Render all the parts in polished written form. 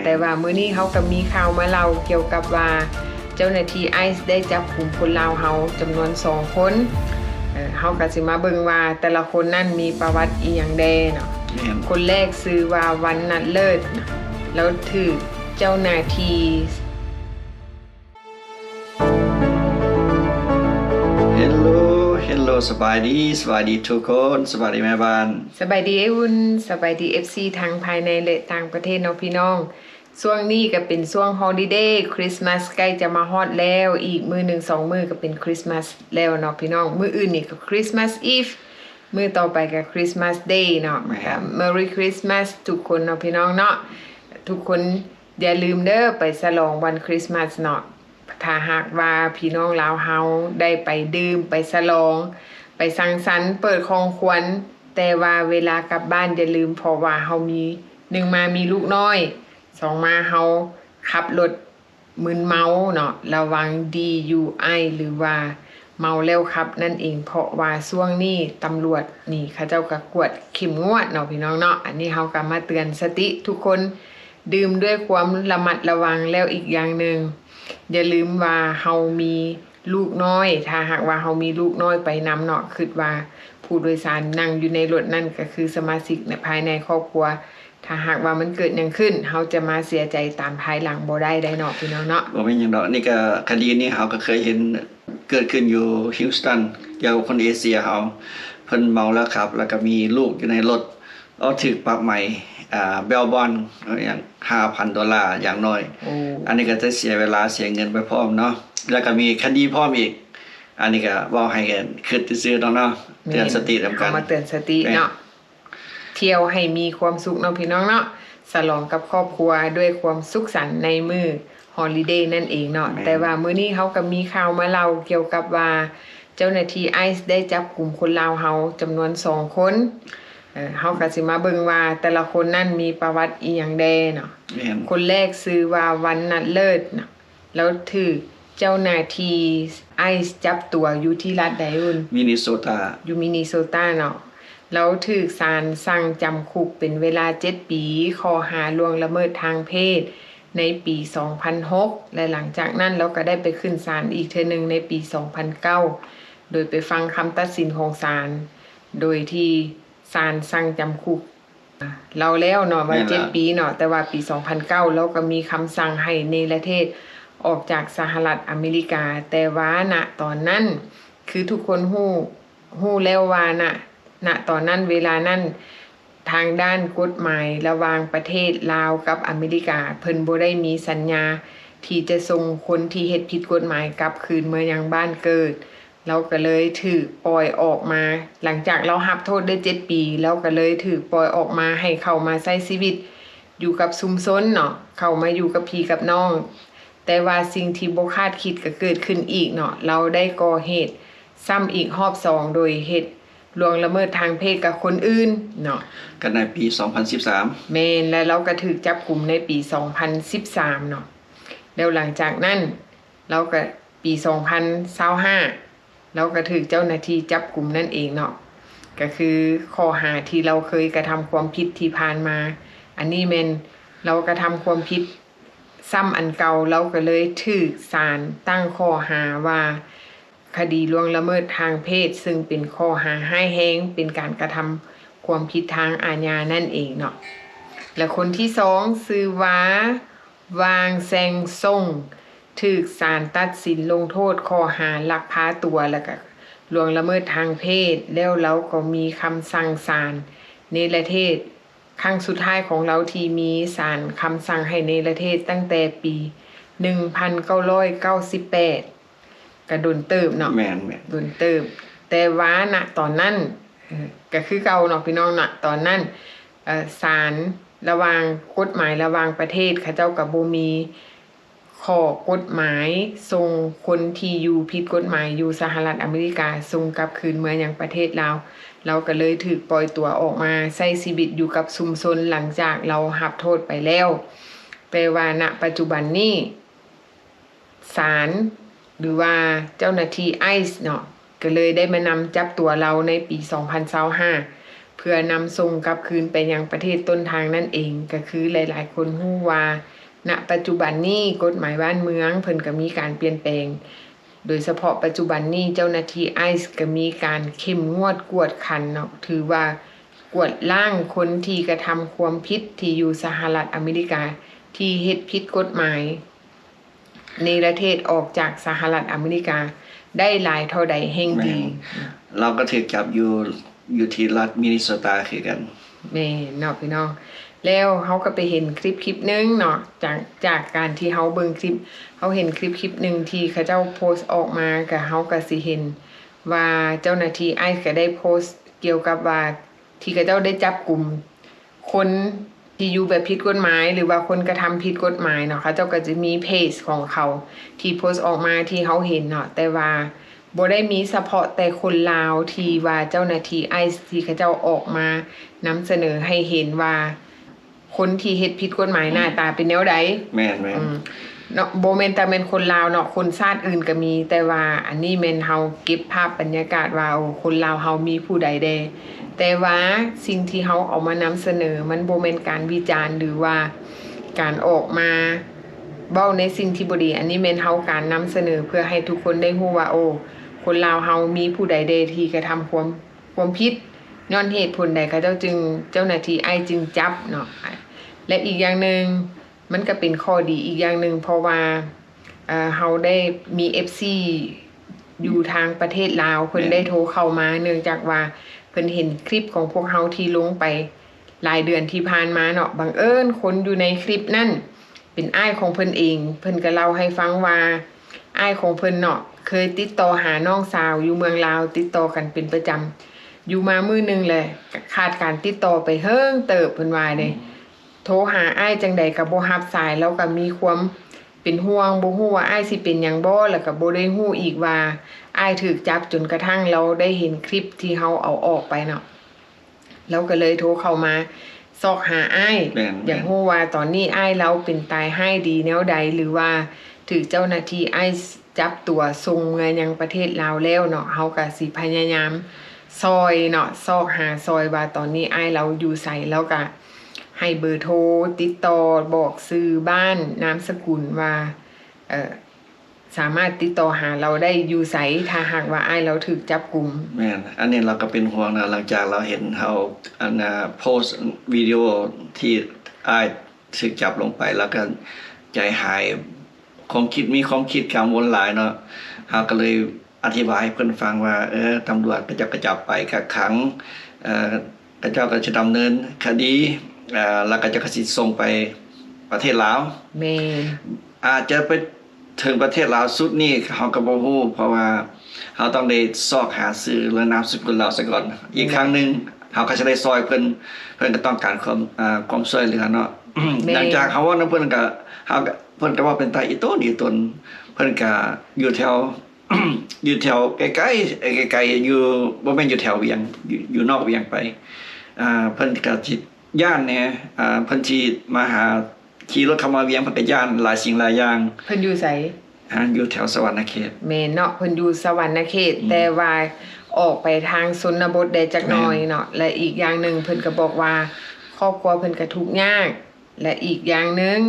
แต่ว่ามื้อนี้เขาก็มีข่าวมาเล่าเกี่ยวกับว่าเจ้าหน้าที่ไอซ์ได้จับกลุ่มคนลาวเฮาจำนวน2คนเฮาก็สิมาเบิ่งว่าแต่ละคนนั่นมีประวัติอีหยังแดเนาะคนแรกชื่อว่าวันนัดเลิศแล้วถูกเจ้าหน้าที่Hello สบายดีทุกคนสบายดีแม่บ้านสบายดีไอ้อุ่นสบายดี FC ทั้งภายในและต่างประเทศเนาะพี่น้องช่วงนี้ก็เป็นช่วงฮอลิเดย์คริสต์มาสใกล้จะมาฮอดแล้วอีกมื้อ1 2มื้อก็เป็นคริสต์มาสแล้วเนาะพี่น้องมื้ออื่นนี่ก็คริสต์มาสอีฟมื้อต่อไปก็คริสต์มาสเดย์เนาะ Merry Christmas ทุกคนเนาะพี่น้องเนาะทุกคนอย่าลืมเด้อไปฉลองวันคริสต์มาสเนาะถ้าหากว่าพี่น้องลาวเฮาได้ไปดื่มไปฉลองไปสังสรรค์เปิดของขวัญแต่ว่าเวลากลับบ้านอย่าลืมเพราะว่าเฮามี1มามีลูกน้อย2มาเฮาขับรถมึนเมาเนาะระวัง DUI หรือว่าเมาแล้วขับนั่นเองเพราะว่าช่วงนี้ตำรวจนี่เขาเจ้าก็กวดเข้มงวดเนาะพี่น้องเนาะอันนี้เฮาก็มาเตือนสติทุกคนดื่มด้วยความระมัดระวังแล้วอีกอย่างนึงอย่าลืมว่าเฮามีลูกน้อยถ้าหากว่าเฮามีลูกน้อยไปนำเนาะคิดว่าผู้โดยสารนั่งอยู่ในรถนั่นก็คือสมาชิกในภายในครอบครัวถ้าหากว่ามันเกิดหยังขึ้นเฮาจะมาเสียใจตามภายหลังบ่ได้เนาะพี่น้องเนาะบ่เป็นหยังดอกนี่ก็คดีนี้เฮาก็เคยเห็นเกิดขึ้นอยู่ฮิวสตันเกี่ยวกับคนเอเชียเฮาเพิ่นเมาแล้วครับแล้วก็มีลูกอยู่ในรถถูกปรับใหม่เบลบอนอย่าง $5,000 อย่างน้อยอันนี้ก็จะเสียเวลาเสียเงินไปพร้อมเนาะแล้วก็มีคดีพร้อมอีกอันนี้ก็เว้าให้กันคิดซื่อๆเนาะเตือนสตินำกันมาเตือนสติเนาะเที่ยวให้มีความสุขเนาะพี่น้องเนาะฉลองกับครอบครัวด้วยความสุขสันต์ในมื้อฮอลิเดย์นั่นเองเนาะแต่ว่ามื้อนี้เขาก็มีข่าวมาเล่าเกี่ยวกับว่าเจ้าหน้าที่ไอซ์ได้จับกลุ่มคนลาวเฮาจำนวน2คนเฮาก็สิมาเบิ่งว่าแต่ละคนนั่นมีประวัติอีหยังแดเนาะคนแรกชื่อว่าวันนัดเลิศเนาะแล้วถูกเจ้าหน้าที่ไอซ์จับตัวอยู่ที่รัฐใดอุ่นมินนิโซตาอยู่มินนิโซตาเนาะแล้วถูกศาลสั่งจำคุกเป็นเวลา7ปีข้อหาล่วงละเมิดทางเพศในปี 2006 และหลังจากนั้นเราก็ได้ไปขึ้นศาลอีกเทื่อนึงในปี 2009 โดยไปฟังคำตัดสินของศาลโดยที่ศาลสั่งจำคุกเราแล้วเนาะว่า7ปีเนาะแต่ว่าปี 2009เราก็มีคำสั่งให้เนรเทศออกจากสหรัฐอเมริกาแต่ว่าณตอนนั้นคือทุกคนฮู้แล้วว่าณตอนนั้นเวลานั้นทางด้านกฎหมายระหว่างประเทศลาวกับอเมริกาเพิ่นบ่ได้มีสัญญาที่จะส่งคนที่เฮ็ดผิดกฎหมายกลับคืนเมืองยังบ้านเกิดเราก็เลยถูกปล่อยออกมาหลังจากเรารับโทษได้7ปีแล้วก็เลยถูกปล่อยออกมาให้เข้ามาใช้ชีวิตอยู่กับชุมชนเนาะเข้ามาอยู่กับพี่กับน้องแต่ว่าสิ่งที่บ่คาดคิดก็เกิดขึ้นอีกเนาะเราได้ก่อเหตุซ้ำอีกรอบ2โดยเหตุล่วงละเมิดทางเพศกับคนอื่นเนาะกันในปี 2013แม่นและเราก็ถูกจับกุมในปี 2013เนาะแล้วหลังจากนั้นเราก็ปี 2025เราก็ถูกเจ้าหน้าที่จับกุมนั่นเองเนาะก็คือข้อหาที่เราเคยกระทำความผิดที่ผ่านมาอันนี้แม่นเรากระทำความผิดซ้ำอันเก่าเราก็เลยถูกศาลตั้งข้อหาว่าคดีล่วงละเมิดทางเพศซึ่งเป็นข้อหาร้ายแรงเป็นการกระทำความผิดทางอาญานั่นเองเนาะและคนที่2ชื่อว่าวางแซงซ่งถูกศาลตัดสินลงโทษข้อหาลักพาตัวแล้วก็ล่วงละเมิดทางเพศแล้วเราก็มีคำสั่งศาลเนรเทศครั้งสุดท้ายของเราที่มีศาลคำสั่งให้เนรเทศตั้งแต่ปี 1998ก็โดนเติบเนาะแม่นโดนเติบแต่ว่าณตอนนั้นก็คือเก่าเนาะพี่น้องณตอนนั้นศาลระหว่างกฎหมายระหว่างประเทศเขาเจ้าก็บ่มีข้อกฎหมายส่งคนที่อยู่ผิดกฎหมายอยู่สหรัฐอเมริกาส่งกลับคืนเมืองยังประเทศลาวเราก็เลยถูกปล่อยตัวออกมาใช้ชีวิตอยู่กับชุมชนหลังจากเรารับโทษไปแล้วแปลว่าณปัจจุบันนี้ศาลหรือว่าเจ้าหน้าที่ไอซ์เนาะก็เลยได้มานำจับตัวเราในปี 2025เพื่ พื่อนำส่งกลับคืนไปยังประเทศต้นทางนั่นเองก็คือหลายๆคนฮู้ว่าณปัจจุบันนี้กฎหมายบ้านเมืองเพิ่นก็มีการเปลี่ยนแปลงโดยเฉพาะปัจจุบันนี้เจ้าหน้าที่ไอซ์ก็มีการเข้มงวดกวดขันเนาะถือว่ากวดล้างคนที่กระทำความผิดที่อยู่สหรัฐอเมริกาที่เฮ็ดผิดกฎหมายในประเทศออกจากสหรัฐอเมริกาได้หลายเท่าใดแห่งดีเราก็ถูกจับอยู่ที่รัฐมินนิโซตาคือกันแม่เนาะพี่น้องแล้วเฮาก็ไปเห็นคลิปนึงเนาะจากการที่เฮาเบิ่งคลิปเฮาเห็นคลิปนึงที่เขาเจ้าโพสต์ออกมาก็เฮาก็สิเห็นว่าเจ้าหน้าที่ไอซ์ก็ได้โพสต์เกี่ยวกับว่าที่เขาเจ้าได้จับกลุ่มคนที่อยู่แบบผิดกฎหมายหรือว่าคนกระทำผิดกฎหมายเนาะเขาเจ้าก็จะมีเพจของเขาที่โพสต์ออกมาที่เฮาเห็นเนาะแต่ว่าบ่ได้มีเฉพาะแต่คนลาวที่ว่าเจ้าหน้าที่ไอซ์ที่เขาเจ้าออกมานำเสนอให้เห็นว่าคนที่เฮ็ดผิดกฎหมายหน้าตาเป็นแนวใดแม่นเนาะบ่แม่นแต่แม่นคนลาวเนาะคนชาติอื่นก็มีแต่ว่าอันนี้แม่นเฮาเก็บภาพบรรยากาศว่าคนลาวเฮามีผู้ใดแดแต่ว่าสิ่งที่เฮาเอามานำเสนอมันบ่แม่นการวิจารณ์หรือว่าการออกมาเว้าในสิ่งที่บ่ดีอันนี้แม่นเฮาการนำเสนอเพื่อให้ทุกคนได้ฮู้ว่าคนลาวเฮามีผู้ใดใดที่กระทำความผิดย้อนเหตุผลใดเขาเจ้าหน้าที่ไอจึงจับเนาะและอีกอย่างนึงมันก็เป็นข้อดีอีกอย่างนึงเพราะว่าเฮาได้มี FC อยู่ทางประเทศลาวเพิ่นได้โทรเข้ามาเนื่องจากว่าเพิ่นเห็นคลิปของพวกเฮาที่ลงไปหลายเดือนที่ผ่านมาเนาะบังเอิญคนอยู่ในคลิปนั่นเป็นอ้ายของเพิ่นเองเพิ่นก็เล่าให้ฟังว่าอ้ายของเพิ่นเนาะเคยติดต่อหาน้องสาวอยู่เมืองลาวติดต่อกันเป็นประจำอยู่มามื้อนึงแหละขาดการติดต่อไปเฮิงเติบเพิ่นว่าเด้โทรหาอ้ายจังใดก็บ่รับสายแล้วก็มีความเป็นห่วงบ่ฮู้ว่าอ้ายสิเป็นหยังบ่แล้วก็บ่ได้ฮู้อีกว่าอ้ายถูกจับจนกระทั่งเราได้เห็นคลิปที่เฮาเอาออกไปเนาะแล้วก็เลยโทรเข้ามาซอกหาอ้ายอยากฮู้ว่าตอนนี้อ้ายเราเป็นตายให้ดีแนวใดหรือว่าถูกเจ้าหน้าที่ไอซ์จับตัวส่งเงินยังประเทศลาวแล้วเนาะเฮาก็สิพยายามซอยเนาะซอกหาซอยว่าตอนนี้อ้ายเราอยู่ไสแล้วก็ให้เบอร์โทรติดต่อบอกชื่อบ้านนามสกุลว่าสามารถติดต่อหาเราได้อยู่ไสถ้าหากว่าอ้ายเราถูกจับกุมแม่นอันนี้เราก็เป็นห่วงนะหลังจากเราเห็นเฮาโพสต์วิดีโอที่อ้ายถูกจับลงไปแล้วก็ใจหายมีความคิดกังวลหลายเนาะเฮาก็เลยอธิบายให้เพิ่นฟังว่าตำรวจก็จะจับไปกักขังกระเจ้าก็จะดำเนินคดีแล้วก็จะสิส่งไปประเทศลาวแม่นอาจจะไปถึงประเทศลาวสุดนี้เฮาก็บ่ฮู้เพราะว่าเฮาต้องได้ซอกหาชื่อและนามสกุลเราซะก่อนอีกครั้งนึงเฮาก็จะได้ซอยเพิ่นก็ต้องการความช่วยเหลือเนาะหลังจากเฮาว่านำเพิ่นก็เพิ่นก็ว่าเป็นตาอีต้นเพิ่นก็อยู่แถว อยู่แถวใกล้ๆอยู่บ่แม่นอยู่แถวเวียงอยู่นอกเวียงไปเพิ่นก็สิย่านแน่เพิ่นสิมาหาขี่รถเข้ามาเวียงเพิ่นก็ย่านหลายสิ่งหลายอย่างเพิ่นอยู่ไสอยู่แถวสวรรณเขตแม่นเนาะเพิ่นอยู่สวรรณเขตแต่ว่าออกไปทางชนบทได้จักหน่อยเนาะและอีกอย่างนึงเพิ่นก็บอกว่าครอบครัวเพิ่นก็ทุกข์ยากและอีกอย่างนึง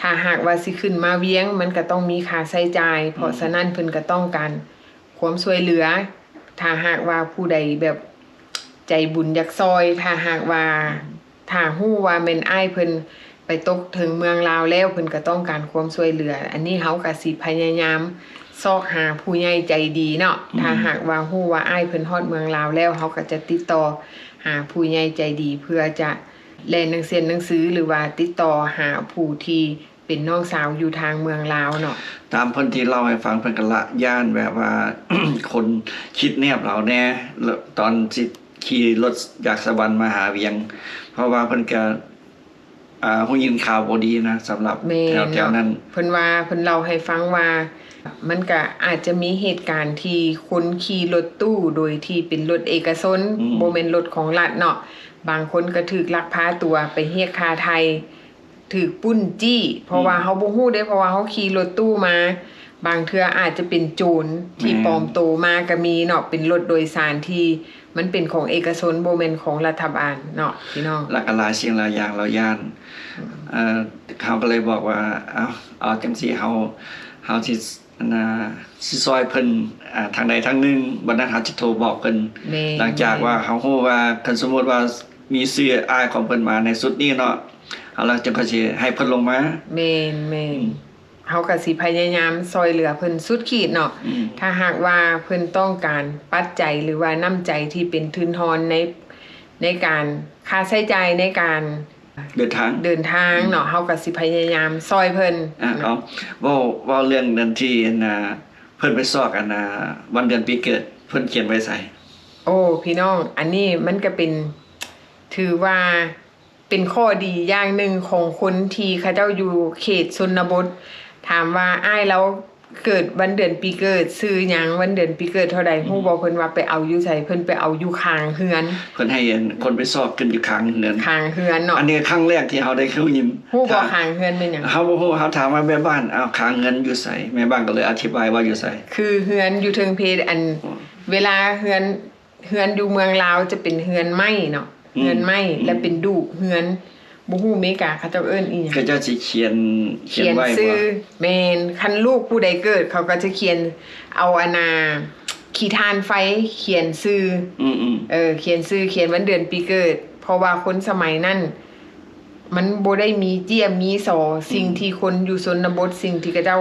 ถ้าหากว่าสิขึ้นมาเวียงมันก็ต้องมีค่าใช้จ่ายเพราะฉะนั้นเพิ่นก็ต้องการความช่วยเหลือถ้าหากว่าผู้ใดแบบใจบุญอยากซอยถ้าหากว่าถ้าฮู้ว่าแม่นอ้ายเพิ่นไปตกถึงเมืองลาวแล้วเพิ่นก็ต้องการความช่วยเหลืออันนี้เฮาก็สิพยายามซอกหาผู้ใหญ่ใจดีเนาะถ้าหากว่าฮู้ว่าอ้ายเพิ่นฮอดเมืองลาวแล้วเฮาก็จะติดต่อหาผู้ใหญ่ใจดีเพื่อจะแลนหนังสือหรือว่าติดต่อหาผู้ที่เป็นน้องสาวอยู่ทางเมืองลาวเนาะตามเพิ่นที่เล่าให้ฟังเพิ่นก็ละย่านแบบว่า คนคิดแนบเราแน่ตอนสิขี่รถจากสวรรค์มาหาเวียงเพราะว่าเพิ่นก็ฮู้ยินข่าวบ่ดีนะสำหรับแถวๆนั้นเพิ่นว่าเพิ่นเล่าให้ฟังว่ามันก็อาจจะมีเหตุการณ์ที่คนขี่รถตู้โดยที่เป็นรถเอกชนบ่แม่นรถของรัฐเนาะบางคนก็ถูกลักพาตัวไปเรียกค่าไทยถูกปุ้นจี้เพราะว่าเฮาบ่ฮู้เด้เพราะว่าเฮาขี่รถตู้มาบางเทื่ออาจจะเป็นโจรที่ปลอมตัวมาก็มีเนาะเป็นรถโดยสารที่ มันเป็นของเอกชนบ่แม่นของรัฐบาลเนาะพี่น้องหลากหลายสิ่งหลายอย่างเราย่านเขาก็เลยบอกว่าเอาจังซี่เฮาสิสิซอยเพิ่นทางใดทางหนึงบัดนั้นเฮาสิโทรบอกเพิ่นหลังจากว่าเฮาฮู้ว่าคันสมมุติว่ามีชื่ออ้ายของเพิ่นมาในสุดนี้เนาะเฮาแล้วจังก็สิให้เพิ่นลงมาแม่นเฮาก็สิพยายามซอยเหลือเพิ่นสุดขีดเนาะถ้าหากว่าเพิ่นต้องการปัจจัยหรือว่าน้ำใจที่เป็นทุนทอนในการค่าใช้จ่ายในการเดินทางเนาะเฮาก็สิพยายามซอยเพิ่นว่าเรื่องนั้นที่เพิ่นไปซอกวันเดือนปีเกิดเพิ่นเขียนไว้ใส่โอ้พี่น้องอันนี้มันก็เป็นถือว่าเป็นข้อดีอย่างหนึ่งของคนที่เขาเจ้าอยู่เขตชนบทถามว่าอ้ายแล้วเกิดวันเดือนปีเกิดซื้อหยังวันเดือนปีเกิดเท่าใดฮู้บ่เพิ่นว่าไปเอาอยู่ไสเพิ่นไปเอาอยู่ข้างเฮือนเพิ่นให้คนไปสอบกันอยู่ข้างเฮือนเนาะอันนี้ครั้งแรกที่เฮาได้เข้ายิมฮู้บ่ข้างเฮือนเป็นหยังเฮาบ่ฮู้เฮาถามว่าแม่บ้านข้างเงินอยู่ไสแม่บ้านก็เลยอธิบายว่าอยู่ไสคือเฮือนอยู่เทิงเพอันเวลาเฮือนอยู่เมืองลาวจะเป็นเฮือนไม้เนาะเฮือนไม้แล้วเป็นดุเฮือนบ่ฮู้เมกาเขาเจ้าเอิ้นอีหยังเขาเจ้าสิเขียนไว้ชื่อแม่นคันลูกผู้ใดเกิดเขาก็จะเขียนเอาขี้ทานไฟเขียนชื่อเขียนชื่อเขียนวันเดือนปีเกิดเพราะว่าคนสมัยนั้นมันบ่ได้มีเจี้ยมีสอสิ่งที่คนอยู่ชนบทสิ่งที่เขาเจ้า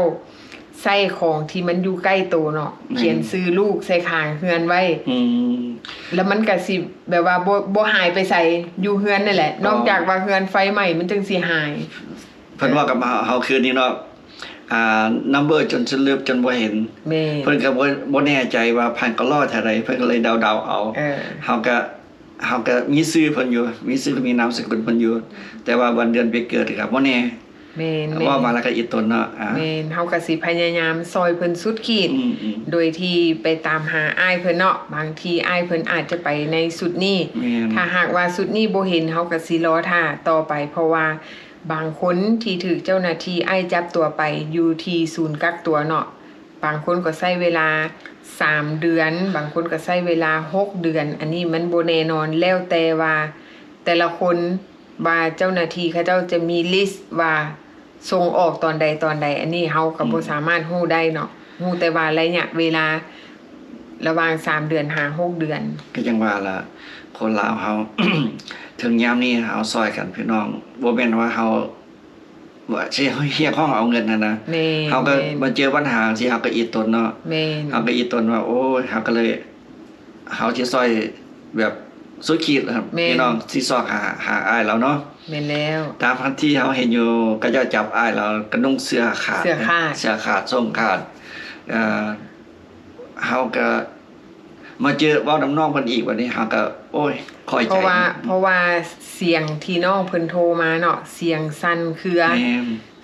ใส่ของที่มันอยู่ใกล้ตัวเนาะเขียนชื่อลูกใส่ข้างเฮือนไว้แล้วมันก็สิแบบว่าบ่หายไปใส่อยู่เฮือนนั่นแหละนอกจากว่าเฮือนไฟใหม่มันจึงสิหายเพิ่นว่ากับเฮาคืนนี้เนาะนัมเบอร์จนเลือบจนบ่เห็นเพิ่นก็บ่แน่ใจว่าพันก็รอดเท่าใดเพิ่นก็เลยเดาๆเอาเฮาก็มีชื่อเพิ่นอยู่มีชื่อมีนามสกุลเพิ่นอยู่แต่ว่าวันเดือนปีเกิดก็บ่แน่แม่นว่ามาแล้วก็อีตนเนาะแม่นเฮาก็สิพยายามซอยเพิ่นสุดขีดโดยที่ไปตามหาอ้ายเพิ่นเนาะบางทีอ้ายเพิ่นอาจจะไปในสุดนี้ถ้าหากว่าสุดนี้บ่เห็นเฮาก็สิรอท่าต่อไปเพราะว่าบางคนที่ถูกเจ้าหน้าที่อ้ายจับตัวไปอยู่ที่ศูนย์กักตัวเนาะบางคนก็ใช้เวลา3เดือนบางคนก็ใช้เวลา6เดือนอันนี้มันบ่แน่นอนแล้วแต่ว่าแต่ละคนว่าเจ้าหน้าที่เขาเจ้าจะมีลิสต์ว่าส่งออกตอนใดอันนี้เฮาก็บ่สามารถฮู้ได้เนาะฮู้แต่ว่าระยะเวลาระหว่าง3เดือนหา6เดือนก็จังว่าล่ะคนลาวเฮา ถึงยามนี้เฮาซอยกันพี่น้องบ่แม่นว่าเฮาว่าสิเฮียกห้องเอาเงินนะเฮาก็มาเจอปัญหาสิเฮาก็อีตนเนาะเฮาก็อีตนว่าโอ้ยเฮาก็เลยเฮาสิซอยแบบสุดขีดครับพี่น้องสิซอกหาอ้ายแล้วเนาะแม่นแล้วตามพันที่เฮาเห็นอยู่ก็จะจับอ้ายแล้วก็นุ่งเสื้อขาดส่งขาดเฮาก็มาเจอเว้าน้ำน้องเพิ่นอีกวันนี้เฮาก็โอ้ยคอยใจเพราะว่าเสียงที่น้องเพิ่นโทรมาเนาะเสียงสั่นเครือ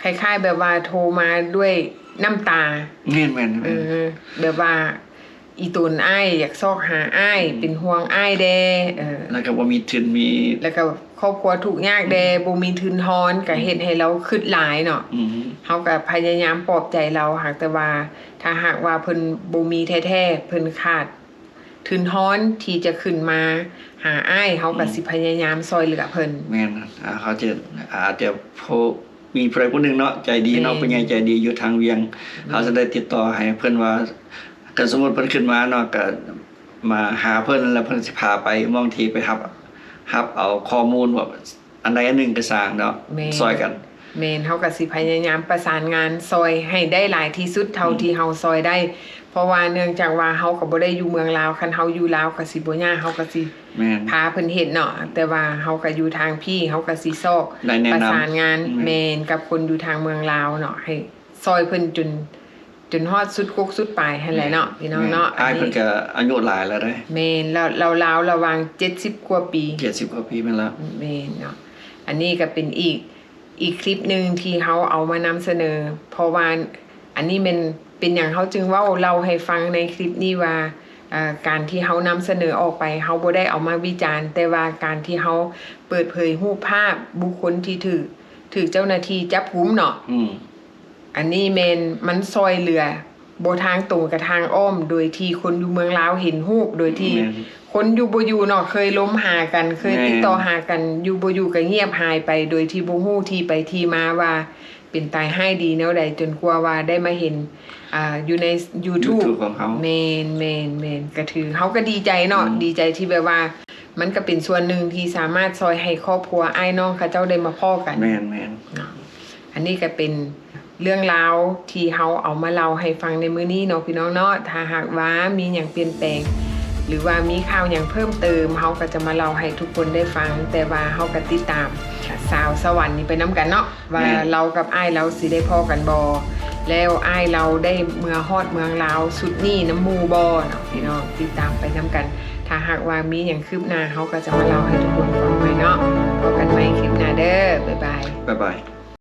คล้ายๆแบบว่าโทรมาด้วยน้ำตาแม่นๆแบบว่าอีตุนอ้ายอยากซอกหาอ้ายเป็นห่วงอ้ายแดแล้วก็บ่มีทุนมีแล้วก็ครอบครัวทุกข์ยากแดบ่มีทุนทอนก็เฮ็ดให้เราคิดหลายเนาะเฮาก็พยายามปลอบใจเราหากแต่ว่าถ้าหากว่าเพิ่นบ่มีแท้ๆเพิ่นขาดทุนทอนที่จะขึ้นมาหาอ้ายเฮาก็สิพยายามซอยเหลือเพิ่นแม่นเขาจะอาจจะมีผู้ใดผู้หนึงเนาะใจดีเนาะเป็นไงใจดีอยู่ทางเวียงเขาจะได้ติดต่อให้เพิ่นว่าก็สมมุติเพิ่นขึ้นมาเนาะก็มาหาเพิ่นแล้วเพิ่นสิพาไปบางทีไปรับเอาข้อมูลว่าอันใดอันหนึ่งก็สร้างเนาะซอยกันแม่นเฮาก็สิพยายามประสานงานซอยให้ได้หลายที่สุดเท่าที่เฮาซอยได้เพราะว่าเนื่องจากว่าเฮาก็บ่ได้อยู่เมืองลาวคันเฮาอยู่ลาวก็สิบ่ยากเฮาก็สิพาเพิ่นเฮ็ดเนาะแต่ว่าเฮาก็อยู่ทางพี่เฮาก็สิซอกประสานงานแม่นกับคนอยู่ทางเมืองลาวเนาะให้ซอยเพิ่นจนฮอดสุดกกสุดปลายหั่นแหละเนาะพี่น้องเนาะอ้ายเพิ่นก็อายุหลายแล้วเด้แม่นแล้วลาวระหว่าง70กว่าปี70กว่าปีแม่นแล้วแม่นเนาะอันนี้ก็เป็นอีกคลิปนึงที่เฮาเอามานำเสนอเพราะว่าอันนี้เป็นอย่างเขาจึงว่าเราให้ฟังในคลิปนี้ว่าการที่เขานำเสนอออกไปเขาบ่ได้เอามาวิจารณ์แต่ว่าการที่เขาเปิดเผยรูปภาพบุคคลที่ถือเจ้าหน้าที่จับกุมเนาะอันนี้มันซอยเหลือ บ่ทางตรงกับทางอ้อม โดยที่คนอยู่เมืองลาวเห็นรูปโดยที่คนอยู่บ่อยู่เนาะเคยล้มหากันเคยติดต่อหากันอยู่บ่อยู่ก็เงียบหายไปโดยที่บ่ฮู้ที่ไปที่มาว่าเป็นตายให้ดีแนวใดจนกว่าว่าได้มาเห็นอยู่ใน YouTube ของเขา แม่นก็ถือเฮาก็ดีใจเนาะดีใจที่แบบว่ามันก็เป็นส่วนหนึ่งที่สามารถซอยให้ครอบครัวอ้ายน้องเขาเจ้าได้มาพ้อกัน แม่น เนาะอันนี้ก็เป็นเรื่องราวที่เฮาเอามาเล่าให้ฟังในมื้อนี้เนาะพี่น้องเนาะถ้าหากว่ามีหยังเปลี่ยนแปลง หรือว่ามีข่าวหยังเพิ่มเติมเฮาก็จะมาเล่าให้ทุกคนได้ฟัง แต่ว่าเฮาก็ติดตามสาวสวรรค์นี่ไปนํกันเนาะว่าเรากับอ้ายเราสิได้พ้อกันบ่แล้วอ้ายเราได้เมือฮอดเมืองลาวสุดนี้น้ำหมู่บ่เนาะพี่น้องติดตามไปนํกัน ถ้าหากว่ามีหยังคืบหน้าเฮาก็จะมาเล่าให้ทุกคนฟังใหม่เนาะพบกันใหม่คลิปหน้าเด้อบ๊ายบาย บ๊ายบาย